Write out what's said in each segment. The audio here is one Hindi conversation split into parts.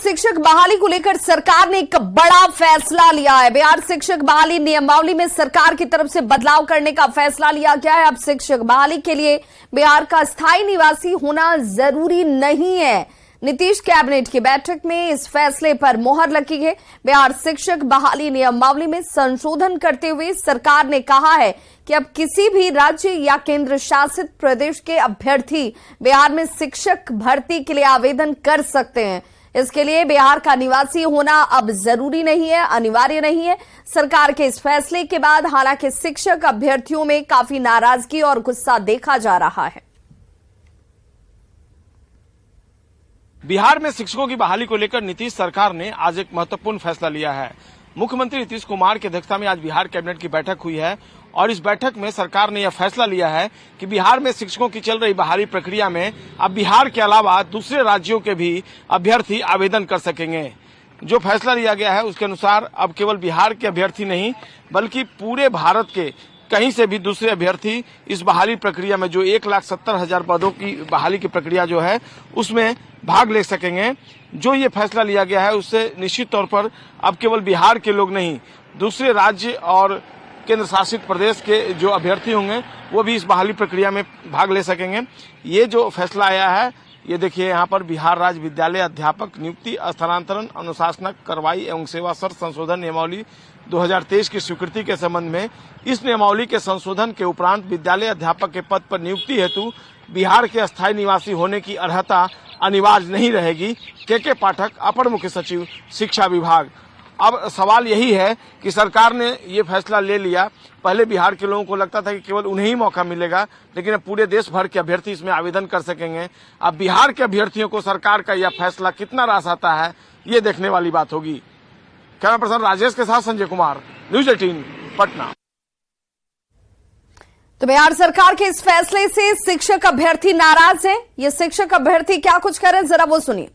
शिक्षक बहाली को लेकर सरकार ने एक बड़ा फैसला लिया है। बिहार शिक्षक बहाली नियमावली में सरकार की तरफ से बदलाव करने का फैसला लिया गया है। अब शिक्षक बहाली के लिए बिहार का स्थायी निवासी होना जरूरी नहीं है। नीतीश कैबिनेट की बैठक में इस फैसले पर मोहर लगी है। बिहार शिक्षक बहाली नियमावली में संशोधन करते हुए सरकार ने कहा है कि अब किसी भी राज्य या केंद्र शासित प्रदेश के अभ्यर्थी बिहार में शिक्षक भर्ती के लिए आवेदन कर सकते हैं। इसके लिए बिहार का निवासी होना अब जरूरी नहीं है, अनिवार्य नहीं है। सरकार के इस फैसले के बाद हालांकि शिक्षक अभ्यर्थियों में काफी नाराजगी और गुस्सा देखा जा रहा है। बिहार में शिक्षकों की बहाली को लेकर नीतीश सरकार ने आज एक महत्वपूर्ण फैसला लिया है। मुख्यमंत्री नीतीश कुमार की अध्यक्षता में आज बिहार कैबिनेट की बैठक हुई है और इस बैठक में सरकार ने यह फैसला लिया है कि बिहार में शिक्षकों की चल रही बहाली प्रक्रिया में अब बिहार के अलावा दूसरे राज्यों के भी अभ्यर्थी आवेदन कर सकेंगे। जो फैसला लिया गया है उसके अनुसार अब केवल बिहार के अभ्यर्थी नहीं बल्कि पूरे भारत के कहीं से भी दूसरे अभ्यर्थी इस बहाली प्रक्रिया में जो 1,70,000 पदों की बहाली की प्रक्रिया जो है उसमें भाग ले सकेंगे। जो ये फैसला लिया गया है उससे निश्चित तौर पर अब केवल बिहार के लोग नहीं, दूसरे राज्य और केंद्र शासित प्रदेश के जो अभ्यर्थी होंगे वो भी इस बहाली प्रक्रिया में भाग ले सकेंगे। ये जो फैसला आया है ये देखिए, यहाँ पर बिहार राज्य विद्यालय अध्यापक नियुक्ति स्थानांतरण अनुशासनक कार्रवाई एवं सेवा शर्त संशोधन नियमावली 2023 की स्वीकृति के संबंध में इस नियमावली के संशोधन के उपरांत विद्यालय अध्यापक के पद पर नियुक्ति हेतु बिहार के अस्थायी निवासी होने की अर्हता अनिवार्य नहीं रहेगी। के पाठक, अपर मुख्य सचिव, शिक्षा विभाग। अब सवाल यही है कि सरकार ने ये फैसला ले लिया। पहले बिहार के लोगों को लगता था कि केवल उन्हें ही मौका मिलेगा, लेकिन अब पूरे देश भर के अभ्यर्थी इसमें आवेदन कर सकेंगे। अब बिहार के अभ्यर्थियों को सरकार का यह फैसला कितना रास आता है ये देखने वाली बात होगी। कैमरा पर्सन राजेश के साथ संजय कुमार, न्यूज 18 पटना। तो बिहार सरकार के इस फैसले से शिक्षक अभ्यर्थी नाराज हैं। ये शिक्षक अभ्यर्थी क्या कुछ करें जरा वो सुनिए।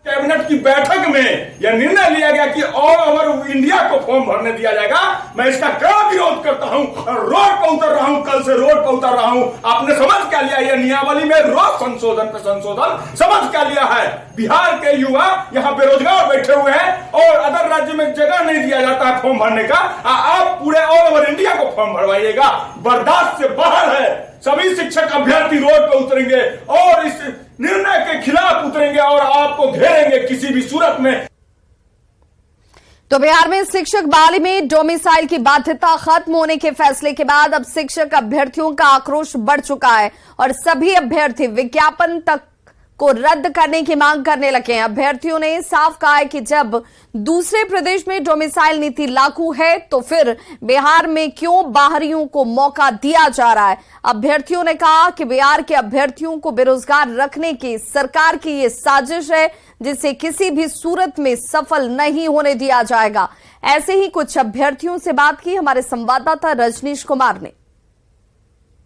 कैबिनेट की बैठक में यह निर्णय लिया गया कि ऑल ओवर इंडिया को फॉर्म भरने दिया जाएगा। मैं इसका कड़ा विरोध करता हूं और रोड पर उतर रहा हूं, कल से रोड पर उतर रहा हूं। आपने समझ क्या लिया? यह नियमावली में रोज संशोधन पे संशोधन समझ क्या लिया है? बिहार के युवा यहाँ बेरोजगार बैठे हुए हैं और अदर राज्य में जगह नहीं दिया जाता है फॉर्म भरने का। आप पूरे ऑल ओवर इंडिया को फॉर्म भरवाइएगा। बर्दाश्त से बाहर है। सभी शिक्षक अभ्यर्थी रोड पर उतरेंगे और इस निर्णय के खिलाफ उतरेंगे और आपको घेरेंगे किसी भी सूरत में। तो बिहार में शिक्षक बहाली में डोमिसाइल की बाध्यता खत्म होने के फैसले के बाद अब शिक्षक अभ्यर्थियों का आक्रोश बढ़ चुका है और सभी अभ्यर्थी विज्ञापन तक को रद्द करने की मांग करने लगे हैं। अभ्यर्थियों ने साफ कहा है कि जब दूसरे प्रदेश में डोमिसाइल नीति लागू है तो फिर बिहार में क्यों बाहरियों को मौका दिया जा रहा है। अभ्यर्थियों ने कहा कि बिहार के अभ्यर्थियों को बेरोजगार रखने की सरकार की ये साजिश है जिसे किसी भी सूरत में सफल नहीं होने दिया जाएगा। ऐसे ही कुछ अभ्यर्थियों से बात की हमारे संवाददाता रजनीश कुमार ने।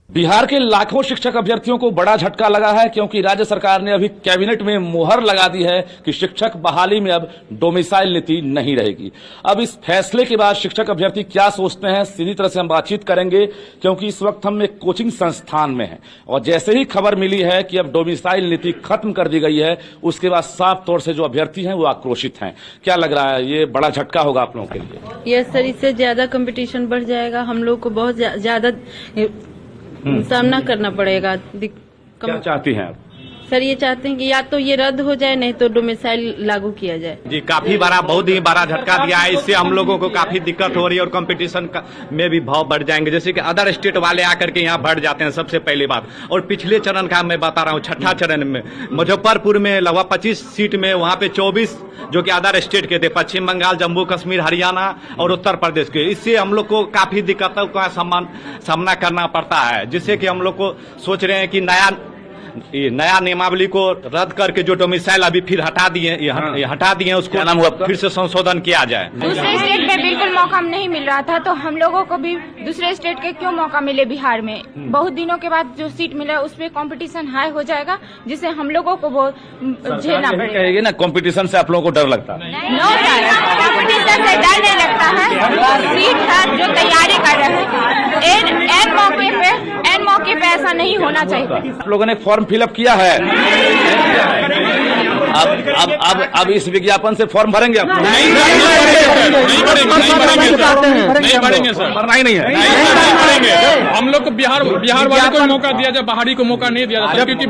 बिहार के लाखों शिक्षक अभ्यर्थियों को बड़ा झटका लगा है क्योंकि राज्य सरकार ने अभी कैबिनेट में मुहर लगा दी है कि शिक्षक बहाली में अब डोमिसाइल नीति नहीं रहेगी। अब इस फैसले के बाद शिक्षक अभ्यर्थी क्या सोचते हैं सीधी तरह से हम बातचीत करेंगे क्योंकि इस वक्त हम एक कोचिंग संस्थान में हैं और जैसे ही खबर मिली है कि अब डोमिसाइल नीति खत्म कर दी गई है उसके बाद साफ तौर से जो अभ्यर्थी हैं वो आक्रोशित हैं। क्या लग रहा है, ये बड़ा झटका होगा आप लोगों के लिए? यस सर, इससे ज्यादा कंपटीशन बढ़ जाएगा। हम लोग को बहुत ज्यादा सामना करना पड़ेगा। क्या चाहती हैं आप? सर ये चाहते हैं कि या तो ये रद्द हो जाए नहीं तो डोमिसाइल लागू किया जाए। जी काफी बड़ा, बहुत ही बड़ा झटका दिया है। इससे हम लोगों को काफी दिक्कत हो रही है और कंपटीशन में भी भाव बढ़ जाएंगे। जैसे कि अदर स्टेट वाले आकर के यहाँ बढ़ जाते हैं सबसे पहली बात। और पिछले चरण का मैं बता रहा हूँ, छठा चरण में मुजफ्फरपुर में लगभग 25 सीट में वहाँ पे 24 जो कि अदर स्टेट के थे, पश्चिम बंगाल, जम्मू कश्मीर, हरियाणा और उत्तर प्रदेश के। इससे हम लोग को काफी दिक्कतों का सामना करना पड़ता है, जिससे कि हम लोग को सोच रहे हैं कि नया नियमावली को रद्द करके जो डोमिसाइल अभी फिर हटा दिए उसको नाम हुआ फिर से संशोधन किया जाए। दूसरे स्टेट में बिल्कुल मौका नहीं मिल रहा था तो हम लोगों को भी दूसरे स्टेट के क्यों मौका मिले। बिहार में बहुत दिनों के बाद जो सीट मिला उसमें कंपटीशन हाई हो जाएगा जिससे हम लोगों को बहुत झेलना पड़ेगा। कहेगी ना कंपटीशन से आप लोगों को डर लगता है? नो सर, कंपटीशन से डर नहीं लगता है। सीट है जो तैयारी कर रहे हैं, एन मौके के पे ऐसा नहीं होना चाहिए। आप लोगों ने फॉर्म फिलअप किया है, अब इस विज्ञापन से फॉर्म भरेंगे आप? नहीं भरेंगे सर, भरना ही नहीं है। हम लोग को बिहार वाले को मौका दिया जाए, बाहरी को मौका नहीं दिया जाता, क्योंकि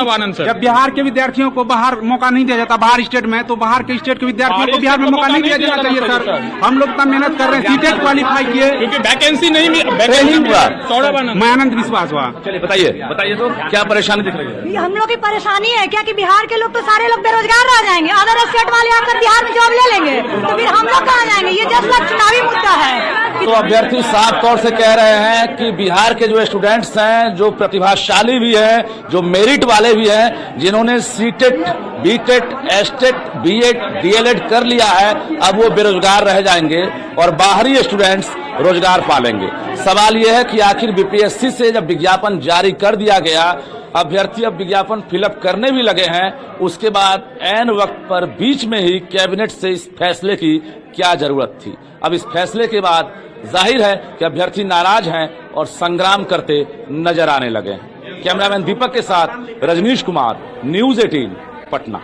आनंद सर, जब बिहार के विद्यार्थियों को बाहर मौका नहीं दिया जाता, बाहर स्टेट में, तो बाहर के स्टेट के विद्यार्थियों को बिहार में मौका नहीं दिया जाना चाहिए सर। हम लोग इतना मेहनत कर रहे हैं, सीटेट क्वालिफाई किए, क्योंकि वैकेंसी नहीं सौरभ आनंद। मैं आनंद विश्वास हुआ। चलिए बताइए तो क्या परेशानी दिख रही है? हम लोग की परेशानी है क्या कि बिहार के लोग तो सारे लोग बेरोजगार रह जाएंगे, अदर स्टेट वाले आकर बिहार में जॉब ले लेंगे, तो फिर हम लोग कहाँ जाएंगे? ये जस्ट चुनावी मुद्दा है। तो अभ्यर्थी साफ तौर से कह रहे हैं कि बिहार के जो स्टूडेंट्स हैं, जो प्रतिभाशाली भी हैं, जो मेरिट वाले भी हैं, जिन्होंने सीटेट, बीटेट, एसटेट, बीएड, डीएलएड कर लिया है, अब वो बेरोजगार रह जाएंगे और बाहरी स्टूडेंट्स रोजगार पालेंगे। सवाल यह है कि आखिर बीपीएससी से जब विज्ञापन जारी कर दिया गया, अभ्यर्थी अब विज्ञापन फिलअप करने भी लगे हैं, उसके बाद ऐन वक्त पर बीच में ही कैबिनेट से इस फैसले की क्या जरूरत थी? अब इस फैसले के बाद जाहिर है कि अभ्यर्थी नाराज हैं और संग्राम करते नजर आने लगे हैं। कैमरामैन दीपक के साथ रजनीश कुमार, न्यूज़ 18 पटना।